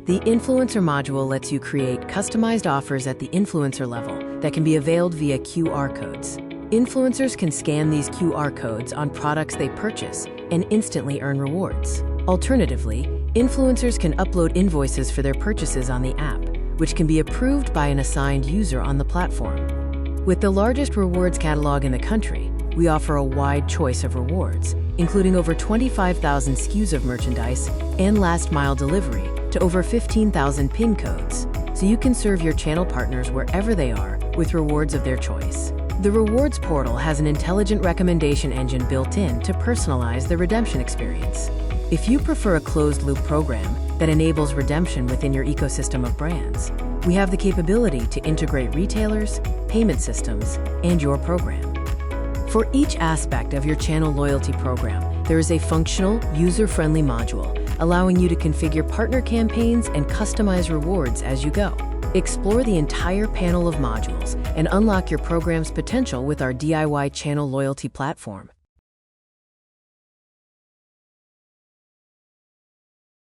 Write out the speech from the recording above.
The influencer module lets you create customized offers at the influencer level that can be availed via QR codes. Influencers can scan these QR codes on products they purchase and instantly earn rewards. Alternatively, influencers can upload invoices for their purchases on the app, which can be approved by an assigned user on the platform. With the largest rewards catalog in the country, we offer a wide choice of rewards, including over 25,000 SKUs of merchandise and last-mile delivery to over 15,000 PIN codes, so you can serve your channel partners wherever they are with rewards of their choice. The Rewards portal has an intelligent recommendation engine built in to personalize the redemption experience. If you prefer a closed-loop program that enables redemption within your ecosystem of brands, we have the capability to integrate retailers, payment systems, and your program. For each aspect of your channel loyalty program, there is a functional, user-friendly module allowing you to configure partner campaigns and customize rewards as you go. Explore the entire panel of modules and unlock your program's potential with our DIY channel loyalty platform.